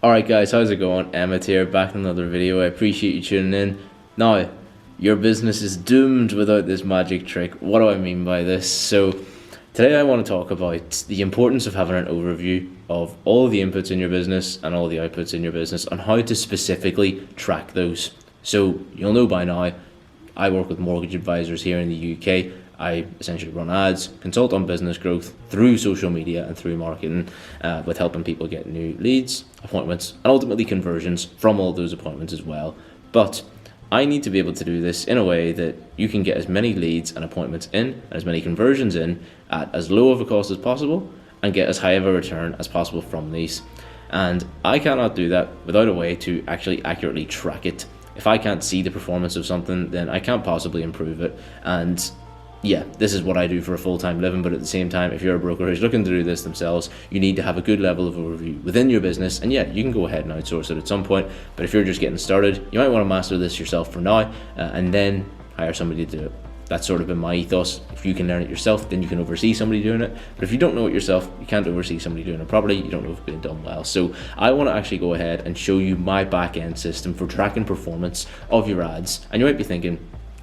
Alright guys, how's it going? Emmett here, back in another video. I appreciate you tuning in. Now, your business is doomed without this magic trick. What do I mean by this? So, today I want to talk about the importance of having an overview of all the inputs in your business and all the outputs in your business and how to specifically track those. So, you'll know by now, I work with mortgage advisors here in the UK. I essentially run ads, consult on business growth through social media and through marketing, with helping people get new leads, appointments, and ultimately conversions from all those appointments as well. But I need to be able to do this in a way that you can get as many leads and appointments in and as many conversions in at as low of a cost as possible and get as high of a return as possible from these. And I cannot do that without a way to actually accurately track it. If I can't see the performance of something, then I can't possibly improve it. And yeah, this is what I do for a full-time living, but at the same time, if you're a broker who's looking to do this themselves, you need to have a good level of overview within your business. And yeah, you can go ahead and outsource it at some point, but if you're just getting started, you might want to master this yourself for now, and then hire somebody to do it. That's sort of been my ethos. If you can learn it yourself, then you can oversee somebody doing it. But if you don't know it yourself, you can't oversee somebody doing it properly. You don't know if it's being done well. So I want to actually go ahead and show you my back-end system for tracking performance of your ads. And you might be thinking,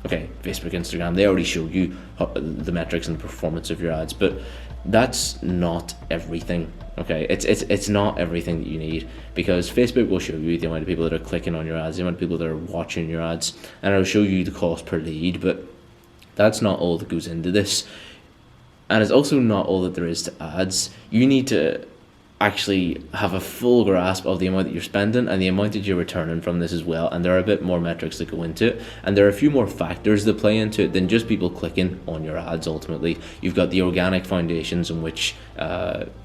okay, Facebook, Instagram, they already show you the metrics and the performance of your ads, but that's not everything, okay? It's not everything that you need, because Facebook will show you the amount of people that are clicking on your ads, the amount of people that are watching your ads, and it'll show you the cost per lead, but that's not all that goes into this. And it's also not all that there is to ads. You need to actually have a full grasp of the amount that you're spending and the amount that you're returning from this as well, and there are a bit more metrics that go into it, and there are a few more factors that play into it than just people clicking on your ads. Ultimately, you've got the organic foundations in which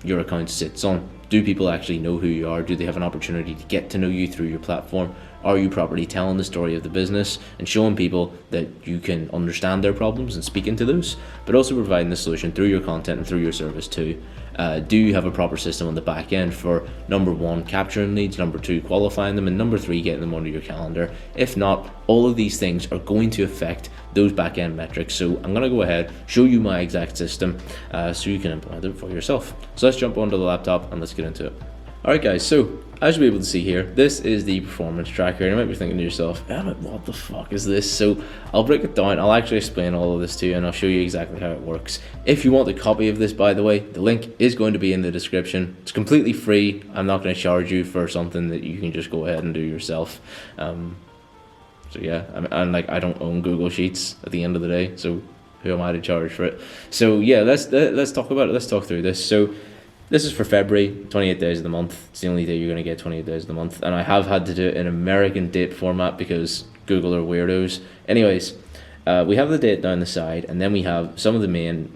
your account sits on. Do people actually know who you are? Do they have an opportunity to get to know you through your platform? Are you properly telling the story of the business and showing people that you can understand their problems and speak into those, but also providing the solution through your content and through your service too? Do you have a proper system on the back end for number one, capturing leads, number two, qualifying them, and number three, getting them under your calendar? If not, all of these things are going to affect those back end metrics. So I'm going to go ahead, show you my exact system so you can implement it for yourself. So let's jump onto the laptop and let's get into it. Alright guys, so as you'll be able to see here, this is the performance tracker, and you might be thinking to yourself, what the fuck is this? So I'll break it down, I'll actually explain all of this to you, and I'll show you exactly how it works. If you want a copy of this, by the way, the link is going to be in the description. It's completely free. I'm not going to charge you for something that you can just go ahead and do yourself. So yeah, I don't own Google Sheets at the end of the day, so who am I to charge for it? So yeah, let's talk about it. Let's talk through this. So this is for February, 28 days of the month. It's the only day you're going to get 28 days of the month. And I have had to do it in American date format because Google are weirdos. Anyways, we have the date down the side, and then we have some of the main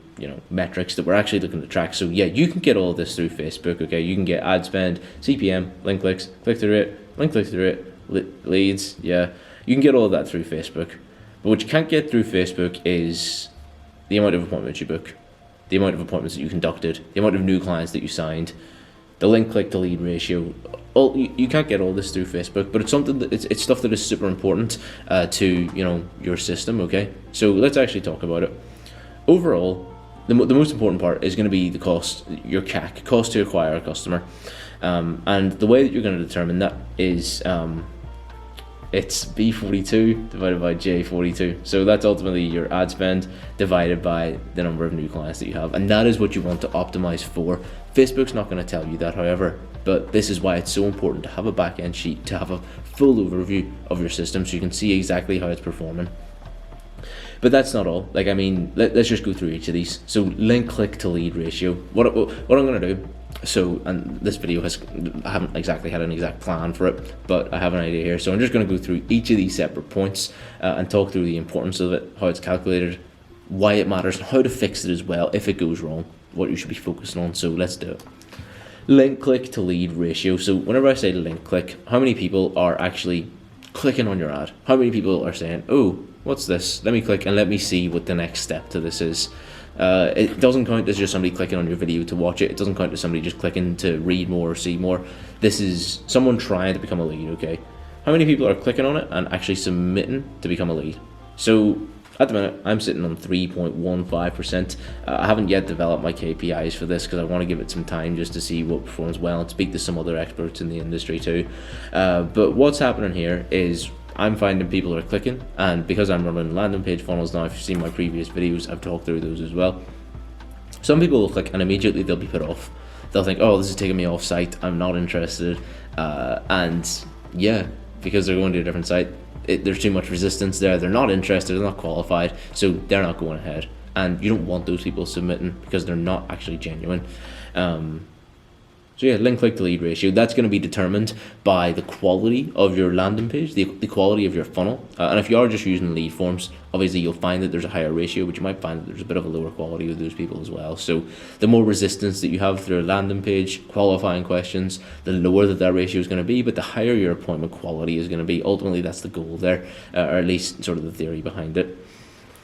metrics that we're actually looking to track. So yeah, you can get all of this through Facebook, okay? You can get ad spend, CPM, link clicks, click-through rate, link click-through rate, leads, yeah. You can get all of that through Facebook. But what you can't get through Facebook is the amount of appointments you book, the amount of appointments that you conducted, the amount of new clients that you signed, the link click to lead ratio. You can't get all this through Facebook, but it's something that it's stuff that is super important to your system. Okay, so let's actually talk about it. Overall, the most important part is going to be the cost, your CAC, cost to acquire a customer, and the way that you're going to determine that is it's B42 divided by J42. So that's ultimately your ad spend divided by the number of new clients that you have. And that is what you want to optimize for. Facebook's not going to tell you that, however, but this is why it's so important to have a back-end sheet, to have a full overview of your system so you can see exactly how it's performing. But that's not all. Let's just go through each of these. So link click to lead ratio. What I'm going to do, and this video I haven't exactly had an exact plan for it, but I have an idea here. So I'm just going to go through each of these separate points and talk through the importance of it, how it's calculated, why it matters, and how to fix it as well if it goes wrong, what you should be focusing on. So let's do it. Link click to lead ratio. So whenever I say link click, how many people are actually clicking on your ad? How many people are saying, oh, what's this? Let me click and let me see what the next step to this is. It doesn't count as just somebody clicking on your video to watch it. It doesn't count as somebody just clicking to read more or see more. This is someone trying to become a lead, okay? How many people are clicking on it and actually submitting to become a lead? So At the minute, I'm sitting on 3.15%. I haven't yet developed my KPIs for this because I want to give it some time just to see what performs well and speak to some other experts in the industry too. But what's happening here is I'm finding people are clicking, and because I'm running landing page funnels now, if you've seen my previous videos, I've talked through those as well. Some people will click and immediately they'll be put off. They'll think, oh, this is taking me off site, I'm not interested. And yeah, because they're going to a different site, there's too much resistance there. They're not interested, they're not qualified, so they're not going ahead. And you don't want those people submitting because they're not actually genuine. So yeah, link click to lead ratio, that's going to be determined by the quality of your landing page, the quality of your funnel. And if you are just using lead forms, obviously you'll find that there's a higher ratio, but you might find that there's a bit of a lower quality with those people as well. So the more resistance that you have through a landing page, qualifying questions, the lower that ratio is going to be, but the higher your appointment quality is going to be. Ultimately, that's the goal there, or at least sort of the theory behind it.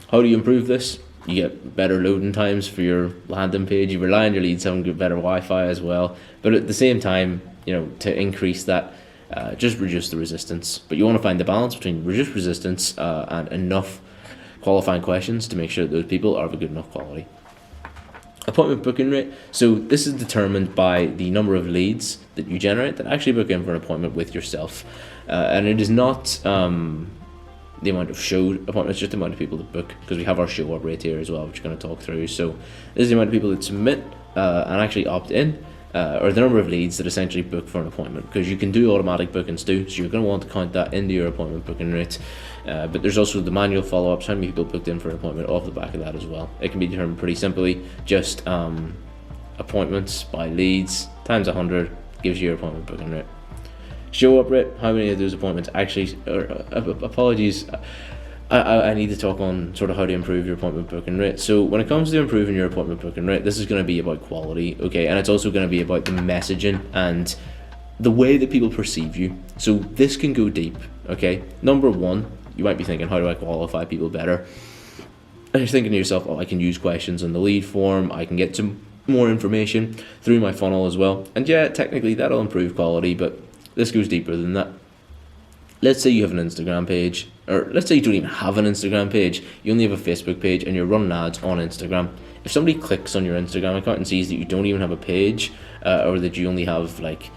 How do you improve this? You get better loading times for your landing page. You rely on your leads having better Wi-Fi as well. But at the same time, to increase that, just reduce the resistance. But you want to find the balance between reduced resistance and enough qualifying questions to make sure that those people are of a good enough quality. Appointment booking rate. So this is determined by the number of leads that you generate that actually book in for an appointment with yourself. And it is not the amount of show appointments, just the amount of people that book, because we have our show up rate here as well, which we're going to talk through. So this is the amount of people that submit and actually opt in, or the number of leads that essentially book for an appointment, because you can do automatic bookings too, so you're going to want to count that into your appointment booking rate. But there's also the manual follow-ups, how many people booked in for an appointment off the back of that as well. It can be determined pretty simply, just appointments by leads times 100 gives you your appointment booking rate. Show up rate, how many of those appointments actually, apologies, I need to talk on sort of how to improve your appointment booking rate. So when it comes to improving your appointment booking rate, this is going to be about quality, okay, and it's also going to be about the messaging and the way that people perceive you. So this can go deep, okay. Number one, you might be thinking, how do I qualify people better? And you're thinking to yourself, oh, I can use questions in the lead form, I can get some more information through my funnel as well. And yeah, technically that'll improve quality, but this goes deeper than that. Let's say you have an Instagram page, or let's say you don't even have an Instagram page, you only have a Facebook page and you're running ads on Instagram. If somebody clicks on your Instagram account and sees that you don't even have a page, or that you only have like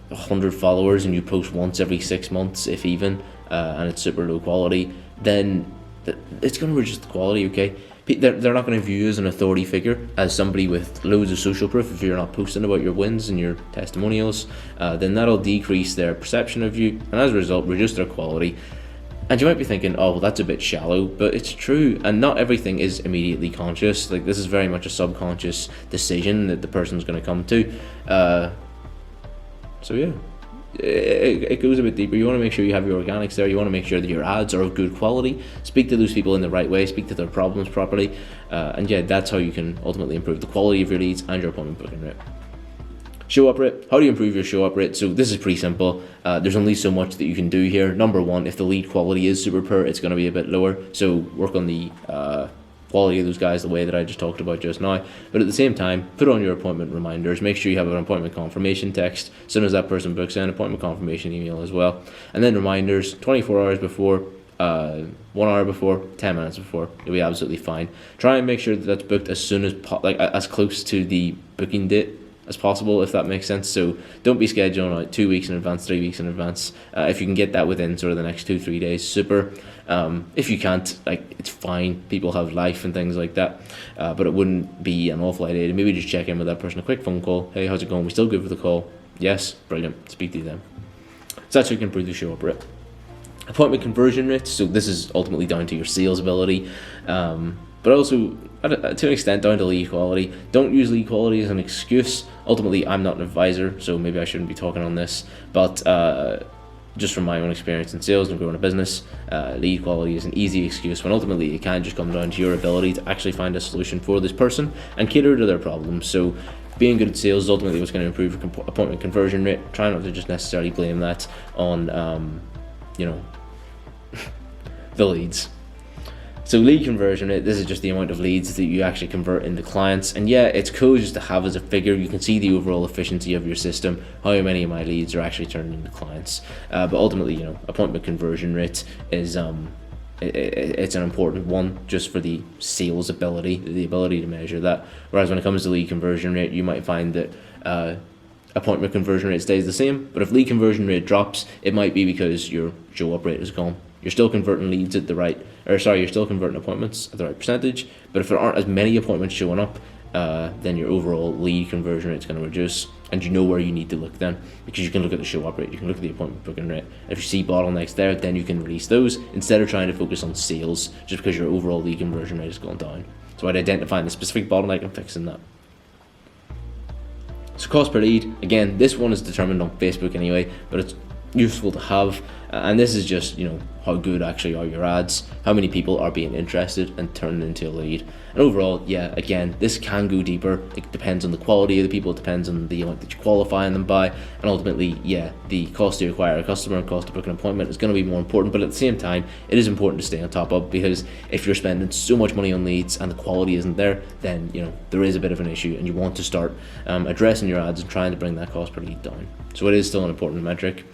100 followers and you post once every 6 months, if even, and it's super low quality, then it's going to reduce the quality, okay? They're not going to view you as an authority figure, as somebody with loads of social proof. If you're not posting about your wins and your testimonials, then that'll decrease their perception of you, and as a result reduce their quality. And you might be thinking, oh well, that's a bit shallow, but it's true, and not everything is immediately conscious. Like, this is very much a subconscious decision that the person's going to come to. So yeah, it goes a bit deeper. You want to make sure you have your organics there. You want to make sure that your ads are of good quality. Speak to those people in the right way. Speak to their problems properly. And yeah, that's how you can ultimately improve the quality of your leads and your appointment booking rate. Show up rate. How do you improve your show up rate? So this is pretty simple. There's only so much that you can do here. Number one, if the lead quality is super poor, it's going to be a bit lower. So work on the quality of those guys the way that I just talked about just now. But at the same time, put on your appointment reminders. Make sure you have an appointment confirmation text as soon as that person books in, appointment confirmation email as well, and then reminders 24 hours before, 1 hour before, 10 minutes before. You'll be absolutely fine. Try and make sure that that's booked as soon as as close to the booking date as possible, if that makes sense. So don't be scheduling out 2 weeks in advance, 3 weeks in advance. If you can get that within sort of the next 2-3 days, super. If you can't, it's fine. People have life and things like that, but it wouldn't be an awful idea to maybe just check in with that person, a quick phone call. Hey, how's it going? We still good for the call? Yes, brilliant. Speak to them. So that's how you can improve the show up rate. Appointment conversion rate. So this is ultimately down to your sales ability, but also to an extent down to lead quality. Don't use lead quality as an excuse. Ultimately, I'm not an advisor, so maybe I shouldn't be talking on this, but just from my own experience in sales and growing a business, lead quality is an easy excuse when ultimately it can just come down to your ability to actually find a solution for this person and cater to their problems. So being good at sales is ultimately what's going to improve your appointment conversion rate. Try not to just necessarily blame that on the leads. So lead conversion rate, this is just the amount of leads that you actually convert into clients. And yeah, it's cool just to have as a figure. You can see the overall efficiency of your system, how many of my leads are actually turned into clients. But ultimately, appointment conversion rate is it's an important one just for the sales ability, the ability to measure that. Whereas when it comes to lead conversion rate, you might find that appointment conversion rate stays the same, but if lead conversion rate drops, it might be because your show up rate is gone. You're still converting leads at the right, you're still converting appointments at the right percentage, but if there aren't as many appointments showing up, then your overall lead conversion rate is going to reduce, and you know where you need to look then, because you can look at the show up rate, you can look at the appointment booking rate. If you see bottlenecks there, then you can release those instead of trying to focus on sales just because your overall lead conversion rate is going down. So I'd identify the specific bottleneck and fixing that. So cost per lead, again, this one is determined on Facebook anyway, but it's useful to have, and this is just, you know, how good actually are your ads, how many people are being interested and turning into a lead. And overall, yeah, again, this can go deeper. It depends on the quality of the people, it depends on the amount that you're qualifying them by, and ultimately, yeah, the cost to acquire a customer and cost to book an appointment is going to be more important, but at the same time, it is important to stay on top of, because if you're spending so much money on leads and the quality isn't there, then, you know, there is a bit of an issue, and you want to start addressing your ads and trying to bring that cost per lead down. So it is still an important metric.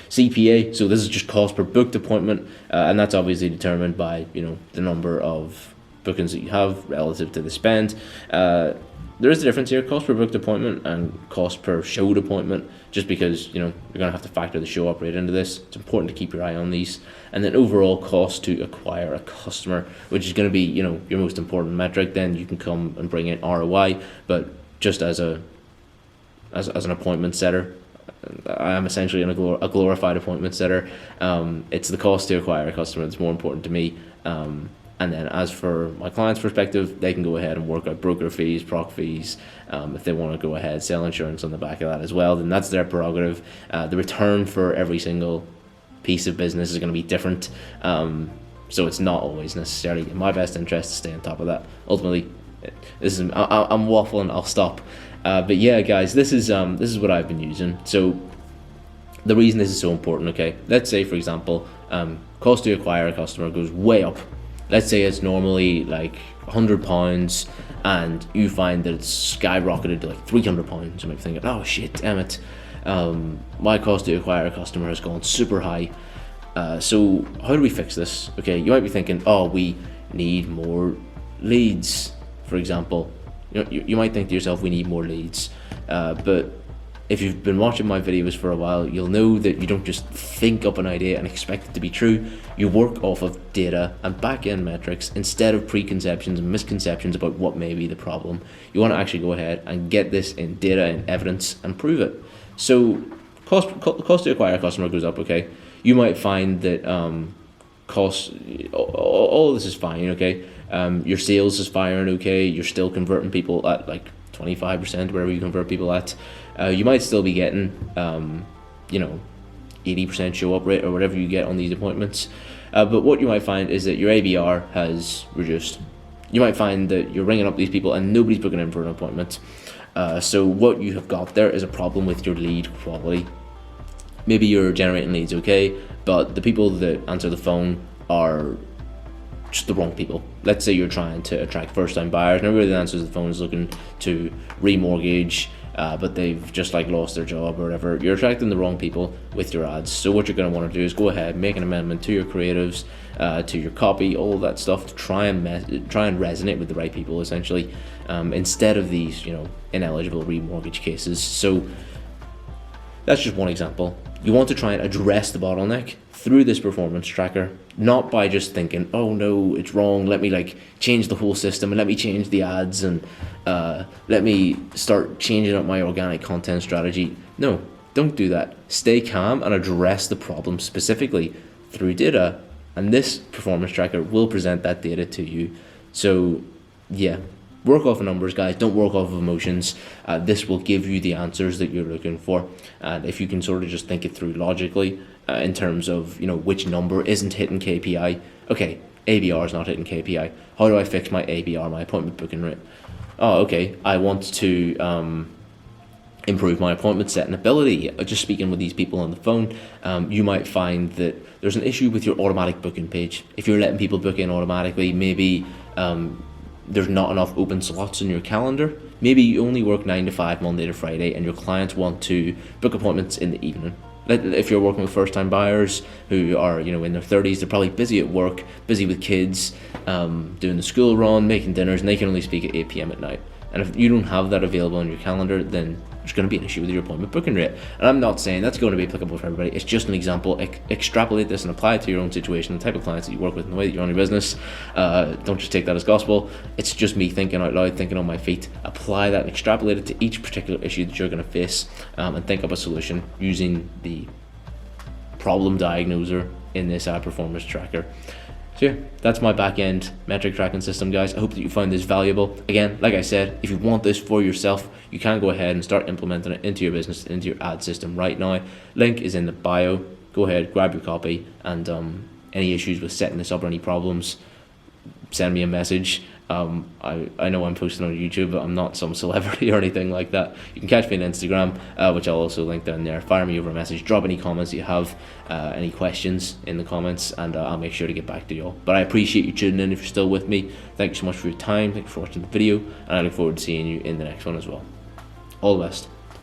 CPA, so this is just cost per booked appointment, and that's obviously determined by, you know, the number of bookings that you have relative to the spend. There is a difference here, cost per booked appointment and cost per showed appointment, just because, you know, you're going to have to factor the show up rate into this. It's important to keep your eye on these. And then overall cost to acquire a customer, which is going to be, you know, your most important metric. Then you can come and bring in ROI, but just as an appointment setter, I am essentially a glorified appointment setter. It's the cost to acquire a customer that's more important to me. And then as for my client's perspective, they can go ahead and work out broker fees, proc fees. If they want to go ahead, sell insurance on the back of that as well, then that's their prerogative. The return for every single piece of business is going to be different. So it's not always necessarily in my best interest to stay on top of that. Ultimately, I'm waffling, I'll stop. But yeah, guys, this is what I've been using. So the reason this is so important, okay, let's say for example, cost to acquire a customer goes way up. Let's say it's normally like £100 and you find that it's skyrocketed to like £300. You might be thinking, oh shit, Emmett, my cost to acquire a customer has gone super high. So how do we fix this? Okay, you might be thinking, oh, we need more leads, for example. You might think to yourself, we need more leads, but if you've been watching my videos for a while, you'll know that you don't just think up an idea and expect it to be true. You work off of data and back-end metrics instead of preconceptions and misconceptions about what may be the problem. You want to actually go ahead and get this in data and evidence and prove it. So cost to acquire a customer goes up, okay? You might find that all this is fine, okay? Your sales is firing okay, you're still converting people at like 25%, wherever you convert people at. You might still be getting 80% show up rate or whatever you get on these appointments, but what you might find is that your ABR has reduced. You might find that you're ringing up these people and nobody's booking in for an appointment. So what you have got there is a problem with your lead quality. Maybe you're generating leads okay, but the people that answer the phone are just the wrong people. Let's say you're trying to attract first-time buyers and everybody that answers the phone is looking to remortgage, but they've just like lost their job or whatever. You're attracting the wrong people with your ads. So what you're going to want to do is go ahead, make an amendment to your creatives, to your copy, all that stuff, to try and resonate with the right people, essentially, instead of these, ineligible remortgage cases. So that's just one example. You want to try and address the bottleneck through this performance tracker, not by just thinking, oh no, it's wrong, let me change the whole system and let me change the ads and let me start changing up my organic content strategy. No, don't do that. Stay calm and address the problem specifically through data, and this performance tracker will present that data to you. So yeah, work off of numbers, guys. Don't work off of emotions. This will give you the answers that you're looking for. And if you can sort of just think it through logically, in terms of, which number isn't hitting KPI. Okay, ABR is not hitting KPI. How do I fix my ABR, my appointment booking rate? Oh, okay, I want to improve my appointment setting ability. Just speaking with these people on the phone, you might find that there's an issue with your automatic booking page. If you're letting people book in automatically, maybe there's not enough open slots in your calendar. Maybe you only work 9 to 5 Monday to Friday and your clients want to book appointments in the evening. If you're working with first-time buyers who are, in their 30s, they're probably busy at work, busy with kids, doing the school run, making dinners, and they can only speak at 8 p.m. at night. And if you don't have that available on your calendar, then there's going to be an issue with your appointment booking rate. And I'm not saying that's going to be applicable for everybody. It's just an example. Extrapolate this and apply it to your own situation, the type of clients that you work with, and the way that you run your business. Don't just take that as gospel. It's just me thinking out loud, thinking on my feet. Apply that and extrapolate it to each particular issue that you're going to face, and think of a solution using the problem diagnoser in this performance tracker. So yeah, that's my back-end metric tracking system, guys. I hope that you find this valuable. Again, like I said, if you want this for yourself, you can go ahead and start implementing it into your business, into your ad system right now. Link is in the bio. Go ahead, grab your copy, and any issues with setting this up or any problems, send me a message. I know I'm posting on YouTube, but I'm not some celebrity or anything like that. You can catch me on Instagram, which I'll also link down there. Fire me over a message, drop any comments you have, any questions in the comments, and I'll make sure to get back to you all. But I appreciate you tuning in if you're still with me. Thank you so much for your time. Thank you for watching the video, and I look forward to seeing you in the next one as well. All the best.